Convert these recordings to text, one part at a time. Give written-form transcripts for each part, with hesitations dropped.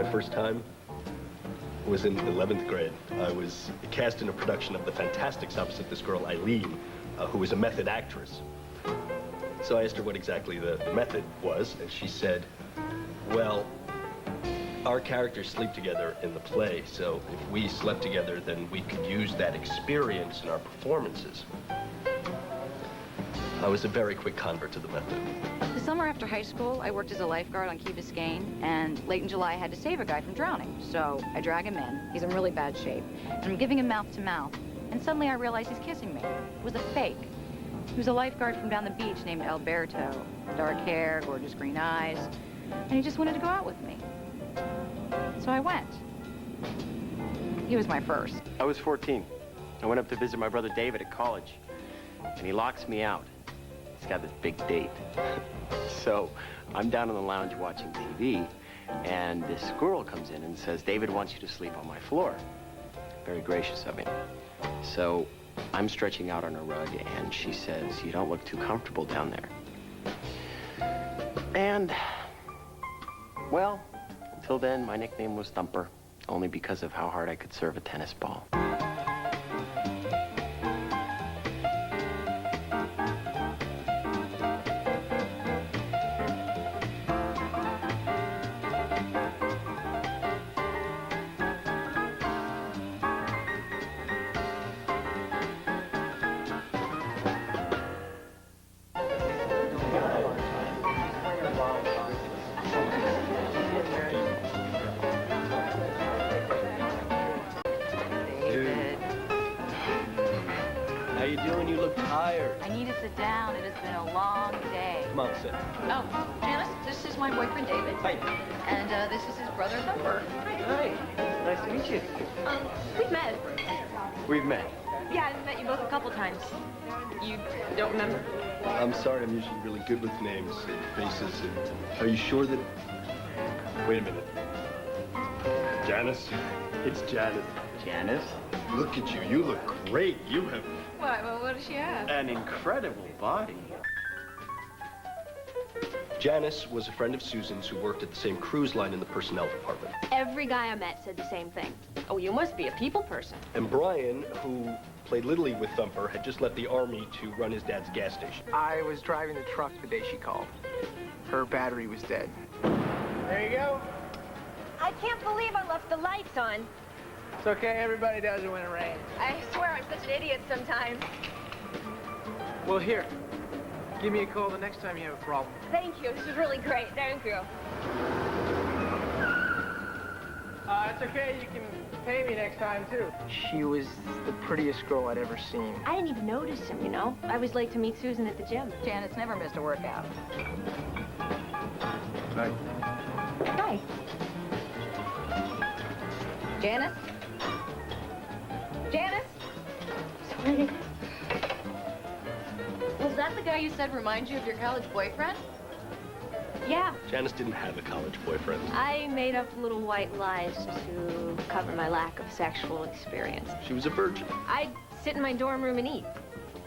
My first time was in 11th grade. I was cast in a production of The Fantastics opposite this girl, Eileen, who was a method actress. So I asked her what exactly the method was, and she said, well, our characters sleep together in the play, so if we slept together, then we could use that experience in our performances. I was a very quick convert to the method. The summer after high school, I worked as a lifeguard on Key Biscayne, and late in July, I had to save a guy from drowning. So I drag him in. He's in really bad shape. And I'm giving him mouth to mouth. And suddenly I realize he's kissing me. It was a fake. He was a lifeguard from down the beach named Alberto. Dark hair, gorgeous green eyes. And he just wanted to go out with me. So I went. He was my first. I was 14. I went up to visit my brother David at college, and he locks me out. He's got this big date. So I'm down in the lounge watching TV, and this squirrel comes in and says, David wants you to sleep on my floor. Very gracious of him. So I'm stretching out on a rug, and she says, you don't look too comfortable down there. And, well, until then, my nickname was Thumper, only because of how hard I could serve a tennis ball. How you doing? You look tired. I need to sit down. It has been a long day. Come on, sit. Oh, Janice, this is my boyfriend, David. Hi. And this is his brother, Thumper. Hi. Nice to meet you. We've met. We've met. Yeah, I've met you both a couple times. You don't remember? I'm sorry, I'm usually really good with names and faces. And are you sure that... Wait a minute. Janice? It's Janice. Janice? Look at you. You look great. You have... What? Well, what does she have? An incredible body. Janice was a friend of Susan's who worked at the same cruise line in the personnel department. Every guy I met said the same thing. Oh, you must be a people person. And Brian, who played Little League with Thumper, had just left the Army to run his dad's gas station. I was driving the truck the day she called. Her battery was dead. There you go. I can't believe I left the lights on. It's okay, everybody does it when it rains. I swear I'm such an idiot sometimes. Well, here. Give me a call the next time you have a problem. Thank you. This is really great. Thank you. It's okay. You can pay me next time, too. She was the prettiest girl I'd ever seen. I didn't even notice him, you know. I was late to meet Susan at the gym. Janice never missed a workout. Hi. Hi. Janice? Janice? Sorry. Was that the guy you said reminds you of your college boyfriend? Yeah. Janice didn't have a college boyfriend. I made up little white lies to cover my lack of sexual experience. She was a virgin. I'd sit in my dorm room and eat.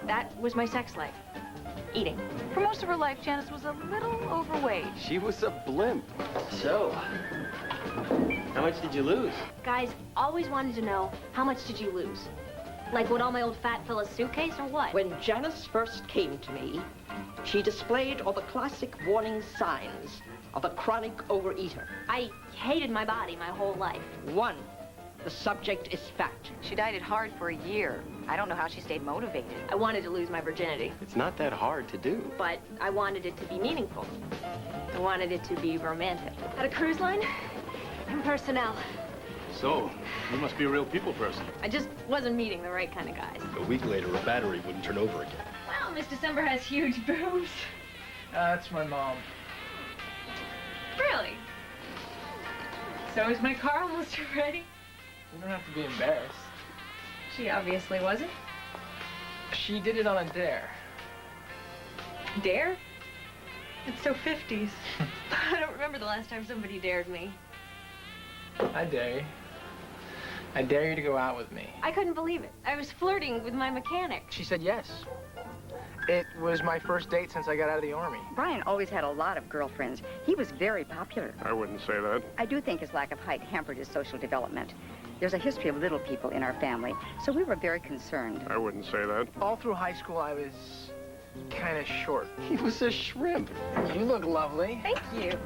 That was my sex life. Eating. For most of her life, Janice was a little overweight. She was a blimp. So, how much did you lose? Guys always wanted to know, how much did you lose? Like, would all my old fat fill a suitcase or what? When Janice first came to me, she displayed all the classic warning signs of a chronic overeater. I hated my body my whole life. 1, the subject is fat. She dieted hard for a year. I don't know how she stayed motivated. I wanted to lose my virginity, It's not that hard to do. but I wanted it to be meaningful. I wanted it to be romantic. At a cruise line, in personnel. So, you must be a real people person. I just wasn't meeting the right kind of guys. A week later, her battery wouldn't turn over again. Well, Miss December has huge boobs. That's my mom. Really? So is my car almost ready? You don't have to be embarrassed. She obviously wasn't. She did it on a dare. Dare? It's so 50s. I don't remember the last time somebody dared me. I dare you. I dare you to go out with me. I couldn't believe it. I was flirting with my mechanic. She said yes. It was my first date since I got out of the Army. Brian always had a lot of girlfriends. He was very popular. I wouldn't say that. I do think his lack of height hampered his social development. There's a history of little people in our family, so we were very concerned. I wouldn't say that. All through high school, I was kind of short. He was a shrimp. You look lovely. Thank you.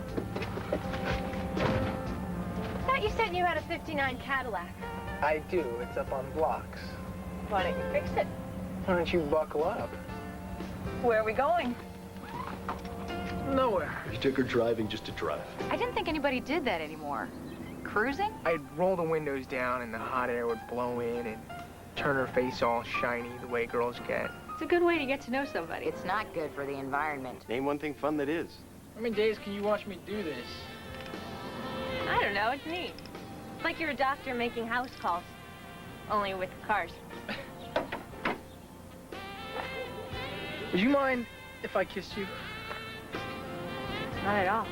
I thought you said you had a '59 Cadillac. I do. It's up on blocks. Why don't you fix it? Why don't you buckle up? Where are we going? Nowhere. You took her driving just to drive. I didn't think anybody did that anymore. Cruising? I'd roll the windows down and the hot air would blow in and turn her face all shiny the way girls get. It's a good way to get to know somebody. It's not good for the environment. Name one thing fun that is. How many days can you watch me do this? I don't know, it's neat. It's like you're a doctor making house calls, only with cars. Would you mind if I kissed you? Not at all.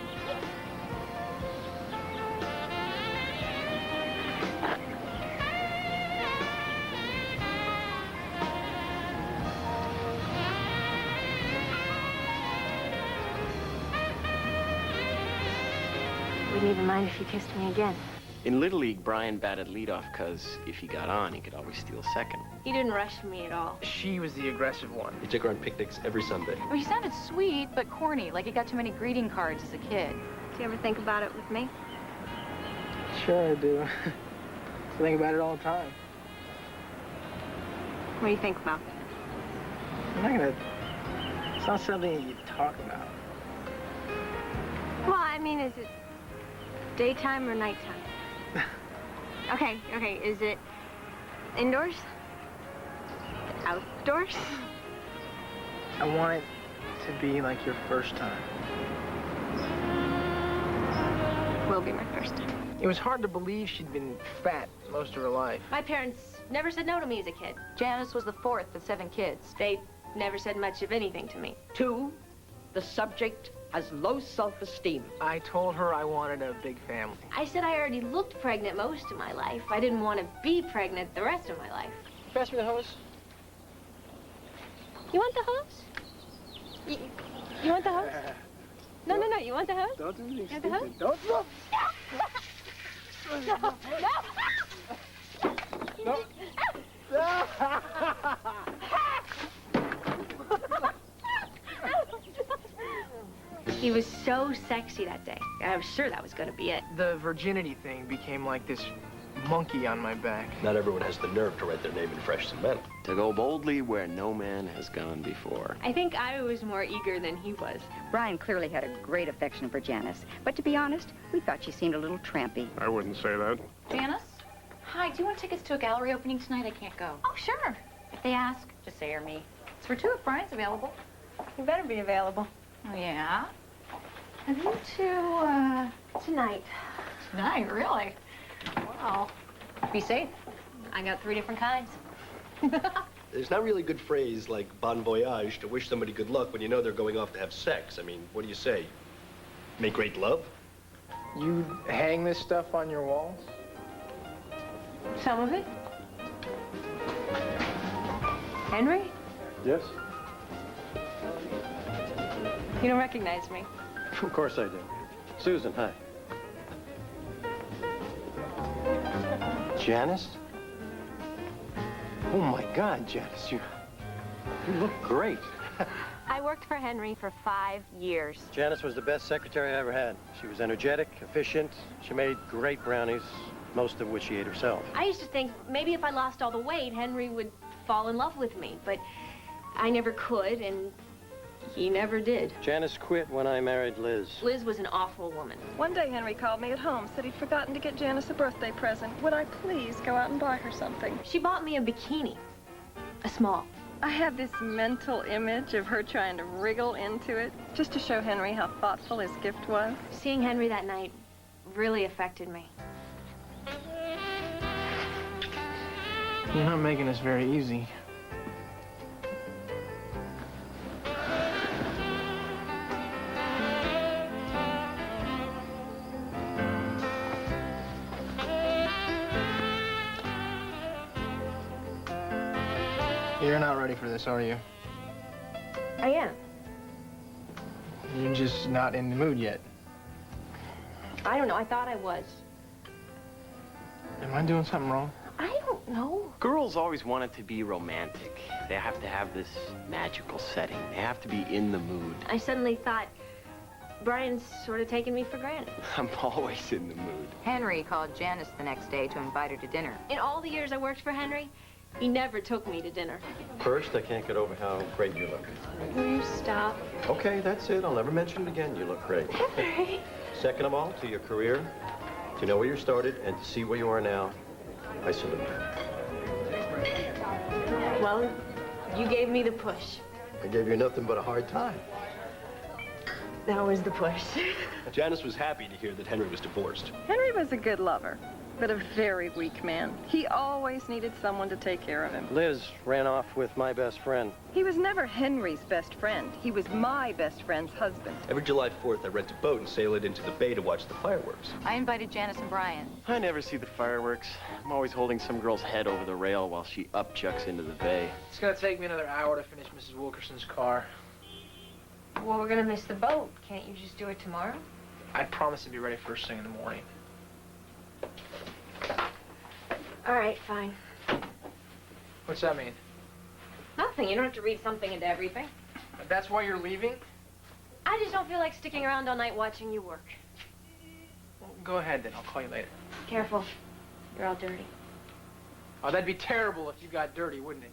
Wouldn't even mind if you kissed me again. In Little League, Brian batted leadoff because if he got on, he could always steal second. He didn't rush me at all. She was the aggressive one. You took her on picnics every Sunday. Well, he sounded sweet, but corny, like he got too many greeting cards as a kid. Do you ever think about it with me? Sure I do. I think about it all the time. What do you think about? I'm not gonna... It's not something you talk about. Well, I mean, is it daytime or nighttime? Okay, is it indoors? Outdoors? I want it to be like your first time. Will be my first time. It was hard to believe she'd been fat most of her life. My parents never said no to me as a kid. Janice was the fourth of 7 kids. They never said much of anything to me. 2, the subject has low self-esteem. I told her I wanted a big family. I said I already looked pregnant most of my life. I didn't want to be pregnant the rest of my life. Pass me the hose. You want the hose? You want the hose? No, you want the hose? Don't do anything You want the hose? Don't look. No! He was so sexy that day. I was sure that was going to be it. The virginity thing became like this monkey on my back. Not everyone has the nerve to write their name in fresh cement. To go boldly where no man has gone before. I think I was more eager than he was. Brian clearly had a great affection for Janice, but to be honest, we thought she seemed a little trampy. I wouldn't say that. Janice? Hi, do you want tickets to a gallery opening tonight? I can't go. Oh, sure. If they ask, just say or me. It's for 2 if Brian's available. You better be available. Oh, yeah? Have you two, Tonight. tonight, really? Wow. Be safe. I got 3 different kinds. There's not really a good phrase like bon voyage to wish somebody good luck when you know they're going off to have sex. I mean, what do you say? Make great love? You hang this stuff on your walls? Some of it. Henry? Yes? You don't recognize me. Of course I do. Susan, hi. Janice? Oh my God, Janice, you look great. I worked for Henry for 5 years. Janice was the best secretary I ever had. She was energetic, efficient. She made great brownies, most of which she ate herself. I used to think maybe if I lost all the weight, Henry would fall in love with me, but I never could, and he never did. Janice quit when I married Liz. Liz was an awful woman. One day Henry called me at home, said he'd forgotten to get Janice a birthday present. Would I please go out and buy her something? She bought me a bikini, a small. I had this mental image of her trying to wriggle into it, just to show Henry how thoughtful his gift was. Seeing Henry that night really affected me. You're not making this very easy. You're not ready for this, are you? I am. You're just not in the mood yet. I don't know. I thought I was. Am I doing something wrong? I don't know. Girls always want it to be romantic. They have to have this magical setting. They have to be in the mood. I suddenly thought Brian's sort of taking me for granted. I'm always in the mood. Henry called Janice the next day to invite her to dinner. In all the years I worked for Henry, he never took me to dinner. First, I can't get over how great you look. Will you stop? Okay, that's it. I'll never mention it again. You look great. Henry. Second of all, to your career, to know where you started and to see where you are now, I salute you. Well, you gave me the push. I gave you nothing but a hard time. That was the push. Janice was happy to hear that Henry was divorced. Henry was a good lover, but a very weak man. He always needed someone to take care of him. Liz ran off with my best friend. He was never Henry's best friend. He was my best friend's husband. Every July 4th, I rent a boat and sail it into the bay to watch the fireworks. I invited Janice and Brian. I never see the fireworks. I'm always holding some girl's head over the rail while she upchucks into the bay. It's gonna take me another hour to finish Mrs. Wilkerson's car. Well, we're gonna miss the boat. Can't you just do it tomorrow? I promise to be ready first thing in the morning. All right, fine. What's that mean? Nothing. You don't have to read something into everything. That's why you're leaving? I just don't feel like sticking around all night watching you work. Well, go ahead then. I'll call you later. Careful. You're all dirty. Oh, that'd be terrible if you got dirty, wouldn't it?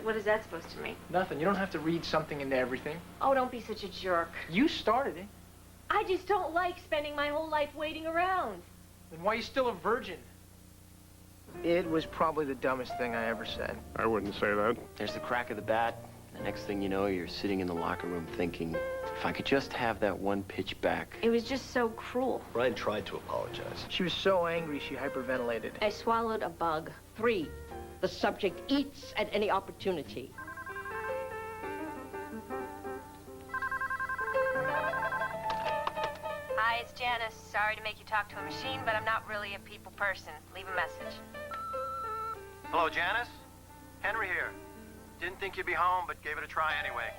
What is that supposed to mean? Nothing. You don't have to read something into everything. Oh, don't be such a jerk. You started it. I just don't like spending my whole life waiting around. Then why are you still a virgin? It was probably the dumbest thing I ever said. I wouldn't say that. There's the crack of the bat. The next thing you know, you're sitting in the locker room thinking, if I could just have that one pitch back. It was just so cruel. Brian tried to apologize. She was so angry she hyperventilated. I swallowed a bug. 3, the subject eats at any opportunity. Hi, it's Janice. Sorry to make you talk to a machine, but I'm not really a people person. Leave a message. Hello, Janice? Henry here. Didn't think you'd be home, but gave it a try anyway.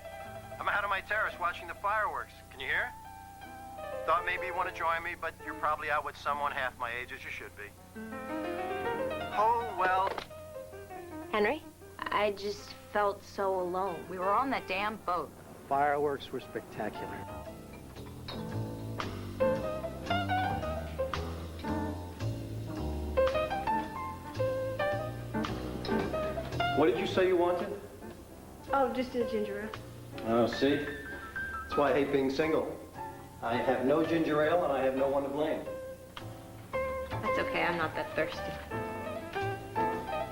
I'm out on my terrace watching the fireworks. Can you hear? Thought maybe you want to join me, but you're probably out with someone half my age as you should be. Oh, well. Henry, I just felt so alone. We were on that damn boat. Fireworks were spectacular. What did you say you wanted? Oh, just a ginger ale. Oh, see? That's why I hate being single. I have no ginger ale and I have no one to blame. That's okay, I'm not that thirsty.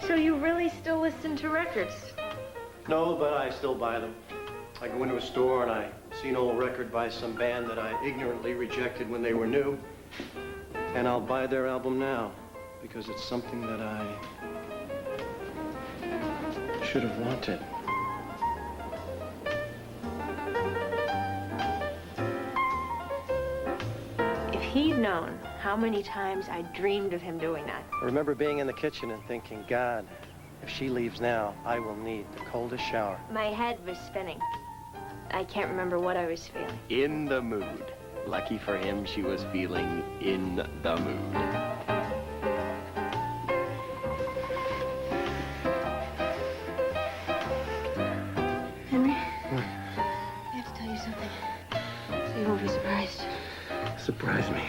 So you really still listen to records? No, but I still buy them. I go into a store and I see an old record by some band that I ignorantly rejected when they were new. And I'll buy their album now because it's something that I should have wanted. If he'd known how many times I dreamed of him doing that. I remember being in the kitchen and thinking, God, if she leaves now, I will need the coldest shower. My head was spinning. I can't remember what I was feeling. In the mood. Lucky for him, she was feeling in the mood. Henry, I have to tell you something. So you won't be surprised. Surprise me.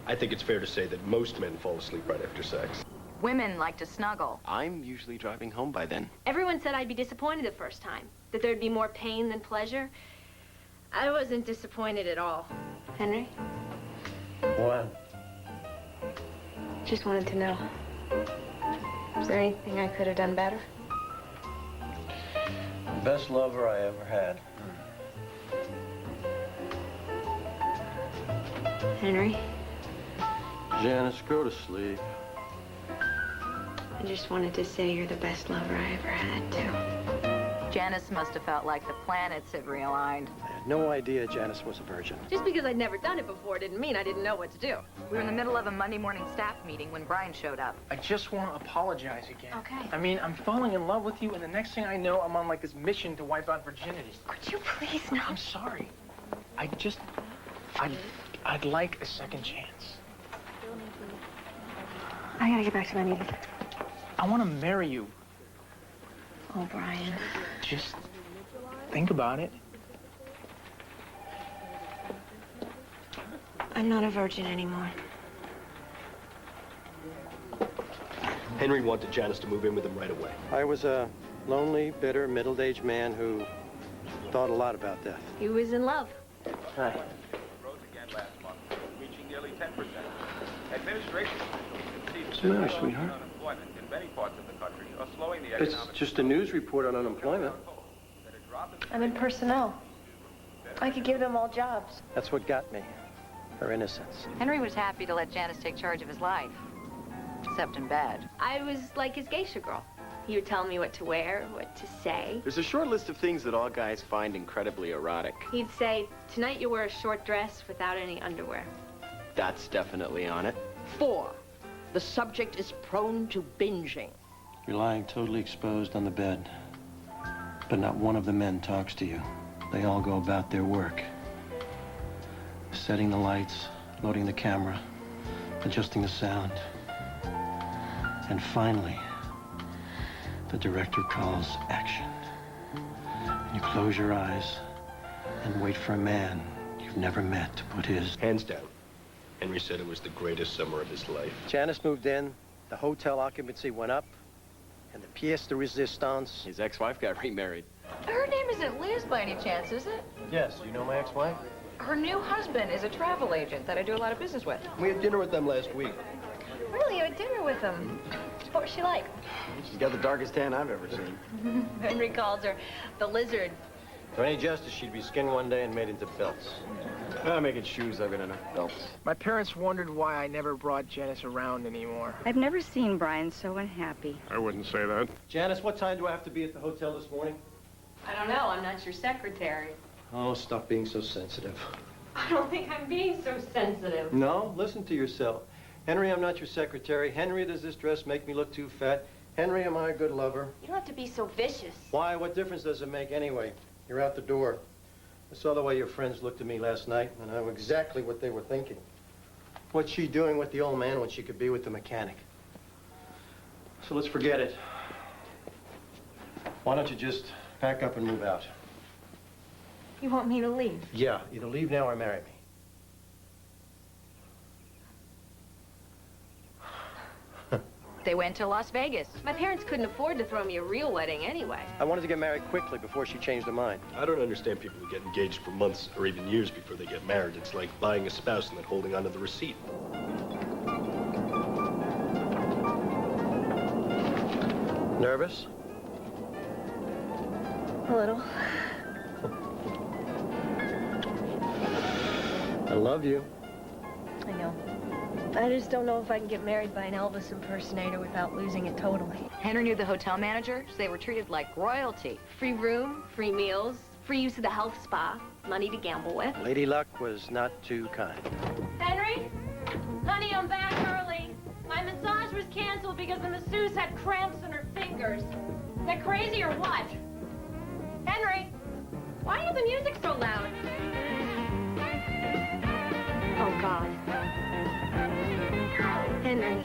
I think it's fair to say that most men fall asleep right after sex. Women like to snuggle. I'm usually driving home by then. Everyone said I'd be disappointed the first time, that there'd be more pain than pleasure. I wasn't disappointed at all. Henry, What? just wanted to know. Is there anything I could have done better? Best lover I ever had. Henry, Janice, go to sleep. I just wanted to say you're the best lover I ever had, too. Janice must have felt like the planets had realigned. I had no idea Janice was a virgin. Just because I'd never done it before didn't mean I didn't know what to do. We were in the middle of a Monday morning staff meeting when Brian showed up. I just want to apologize again. Okay. I mean, I'm falling in love with you, and the next thing I know, I'm on like this mission to wipe out virginity. Could you please not? I'm sorry. I'd like a second chance. I gotta get back to my meeting. I want to marry you. Oh, Brian. Just think about it. I'm not a virgin anymore. Henry wanted Janice to move in with him right away. I was a lonely, bitter, middle-aged man who thought a lot about death. He was in love. Hi. Rose again last month, reaching nearly 10%. Administration What's the matter, sweetheart? unemployment in many parts of the country are slowing the It's economic... just a news report on unemployment. I'm in personnel. I could give them all jobs. That's what got me. Her innocence. Henry was happy to let Janice take charge of his life, except in bed. I was like his geisha girl. He would tell me what to wear, what to say. There's a short list of things that all guys find incredibly erotic. He'd say, tonight you wear a short dress without any underwear. That's definitely on it. 4, the subject is prone to binging. You're lying totally exposed on the bed. But not one of the men talks to you. They all go about their work. Setting the lights, loading the camera, adjusting the sound. And finally, the director calls action. And you close your eyes and wait for a man you've never met to put his... Hands down. Henry said it was the greatest summer of his life. Janice moved in, the hotel occupancy went up, and the pièce de résistance... His ex-wife got remarried. Her name isn't Liz by any chance, is it? Yes, you know my ex-wife? Her new husband is a travel agent that I do a lot of business with. We had dinner with them last week. Really? You had dinner with him? What was she like? She's got the darkest tan I've ever seen. Henry calls her the lizard. To any justice, she'd be skinned one day and made into belts. I'm making shoes, I've got enough belts. My parents wondered why I never brought Janice around anymore. I've never seen Brian so unhappy. I wouldn't say that. Janice, what time do I have to be at the hotel this morning? I don't know. I'm not your secretary. Oh, stop being so sensitive. I don't think I'm being so sensitive. No, listen to yourself. Henry, I'm not your secretary. Henry, does this dress make me look too fat? Henry, am I a good lover? You don't have to be so vicious. Why? What difference does it make anyway? You're out the door. I saw the way your friends looked at me last night, and I know exactly what they were thinking. What's she doing with the old man when she could be with the mechanic? So let's forget it. Why don't you just pack up and move out? You want me to leave? Yeah, either leave now or marry me. They went to Las Vegas. My parents couldn't afford to throw me a real wedding anyway. I wanted to get married quickly before she changed her mind. I don't understand people who get engaged for months or even years before they get married. It's like buying a spouse and then holding onto the receipt. Nervous? A little. I love you. I know. I just don't know if I can get married by an Elvis impersonator without losing it totally. Henry knew the hotel manager, so they were treated like royalty. Free room, free meals, free use of the health spa, money to gamble with. Lady Luck was not too kind. Henry? Honey, I'm back early. My massage was canceled because the masseuse had cramps in her fingers. Is that crazy or what? Henry? Why is the music so loud? Oh, God. Henry.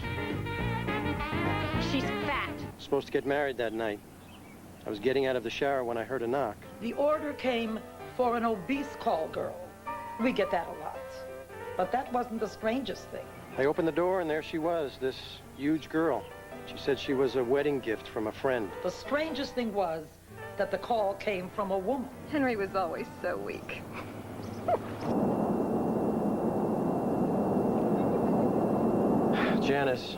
She's fat. Supposed to get married that night. I was getting out of the shower when I heard a knock. The order came for an obese call girl. We get that a lot. But that wasn't the strangest thing. I opened the door and there she was, this huge girl. She said she was a wedding gift from a friend. The strangest thing was that the call came from a woman. Henry was always so weak. Janice,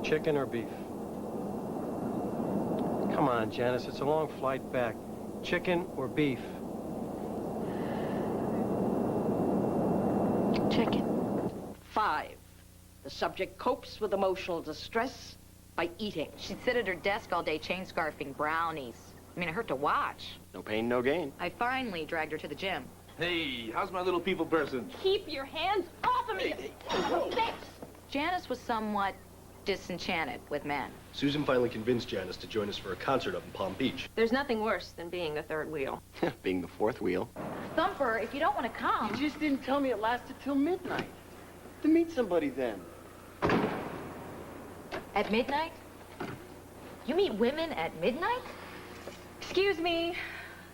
chicken or beef? Come on, Janice, it's a long flight back. Chicken or beef? Chicken. 5, the subject copes with emotional distress by eating. She'd sit at her desk all day chain-scarfing brownies. I mean, it hurt to watch. No pain, no gain. I finally dragged her to the gym. Hey, how's my little people person? Keep your hands off of me! Bitch! Janice was somewhat disenchanted with men. Susan finally convinced Janice to join us for a concert up in Palm Beach. There's nothing worse than being the third wheel. Being the fourth wheel. Thumper, if you don't want to come... You just didn't tell me it lasted till midnight. To meet somebody then. At midnight? You meet women at midnight? Excuse me.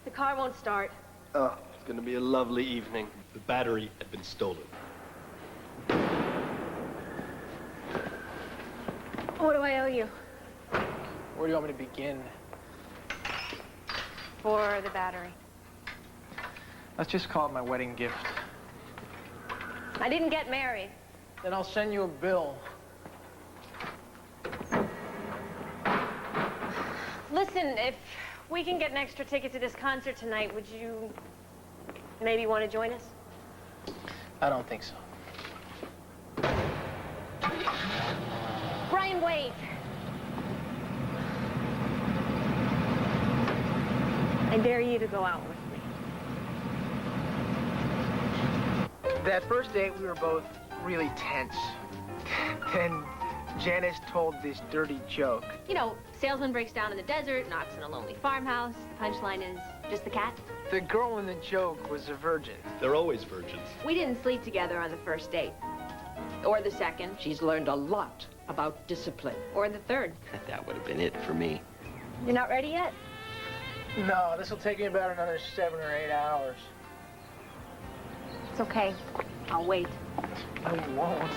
The car won't start. Oh, it's gonna be a lovely evening. The battery had been stolen. What do I owe you? Where do you want me to begin? For the battery. Let's just call it my wedding gift. I didn't get married. Then I'll send you a bill. Listen, if we can get an extra ticket to this concert tonight, would you maybe want to join us? I don't think so. Brian, wait. I dare you to go out with me. That first date, we were both really tense. Then Janice told this dirty joke. You know, salesman breaks down in the desert, knocks in a lonely farmhouse. The punchline is just the cat. The girl in the joke was a virgin. They're always virgins. We didn't sleep together on the first date. Or the second. She's learned a lot about discipline. Or the third. That would have been it for me. You're not ready yet? No, this will take me about another 7 or 8 hours. It's okay. I'll wait. No, you won't.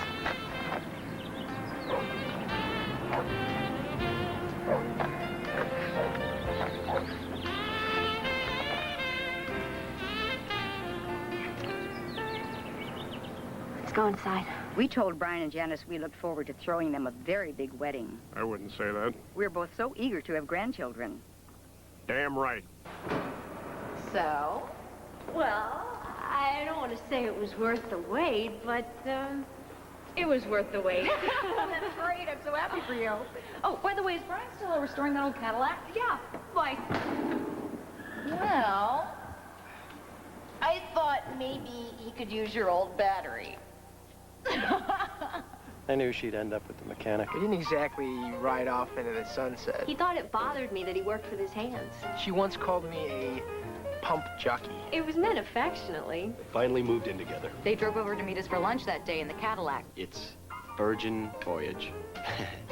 Let's go inside. We told Brian and Janice we looked forward to throwing them a very big wedding. I wouldn't say that. We were both so eager to have grandchildren. Damn right. So? Well, I don't want to say it was worth the wait, but, it was worth the wait. That's great. I'm so happy for you. Oh, by the way, is Brian still restoring that old Cadillac? Yeah, why? Well, I thought maybe he could use your old battery. I knew she'd end up with the mechanic. We didn't exactly ride off into the sunset. He thought it bothered me that he worked with his hands. She once called me a pump jockey. It was meant affectionately. They finally moved in together. They drove over to meet us for lunch that day in the Cadillac. It's Virgin Voyage.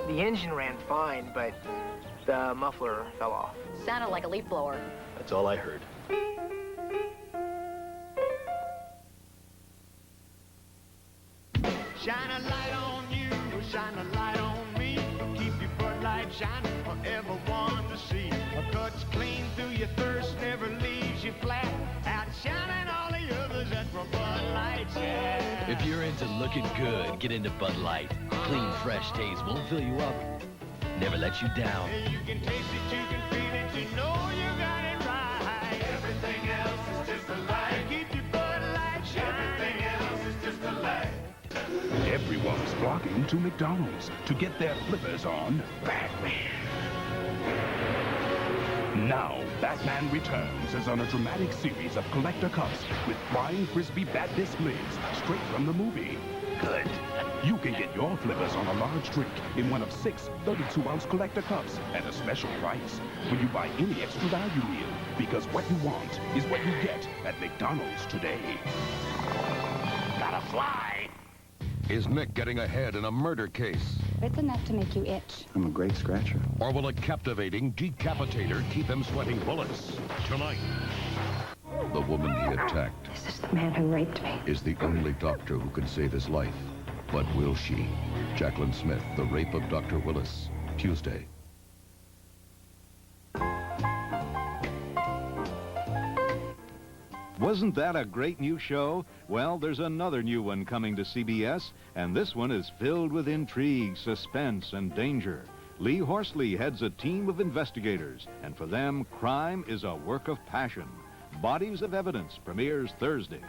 The engine ran fine, but the muffler fell off. Sounded like a leaf blower. That's all I heard. Shine a light on you, shine a light on me. Keep your Bud Light shining for everyone to see. Cuts clean through your thirst, never leaves you flat. Outshining all the others, that's where Bud Light's at. If you're into looking good, get into Bud Light. Clean, fresh taste won't fill you up, never let you down. You can taste it, you can feel it, you know you got it right. Everything else is just a light. Keep your Bud Light shining. Everything else is just a light. Everyone's flocking to McDonald's to get their flippers on Batman. Now, Batman Returns is on a dramatic series of collector cups with flying frisbee bat displays straight from the movie. Good. You can get your flippers on a large drink in one of 6 32-ounce collector cups at a special price when you buy any extra value meal, because what you want is what you get at McDonald's today. Gotta fly! Is Mick getting ahead in a murder case? It's enough to make you itch. I'm a great scratcher. Or will a captivating decapitator keep him sweating bullets? Tonight, the woman he attacked This is the man who raped me. is the only doctor who can save his life. But will she? Jacqueline Smith, The Rape of Dr. Willis, Tuesday. Wasn't that a great new show? Well, there's another new one coming to CBS, and this one is filled with intrigue, suspense, and danger. Lee Horsley heads a team of investigators, and for them, crime is a work of passion. Bodies of Evidence premieres Thursday.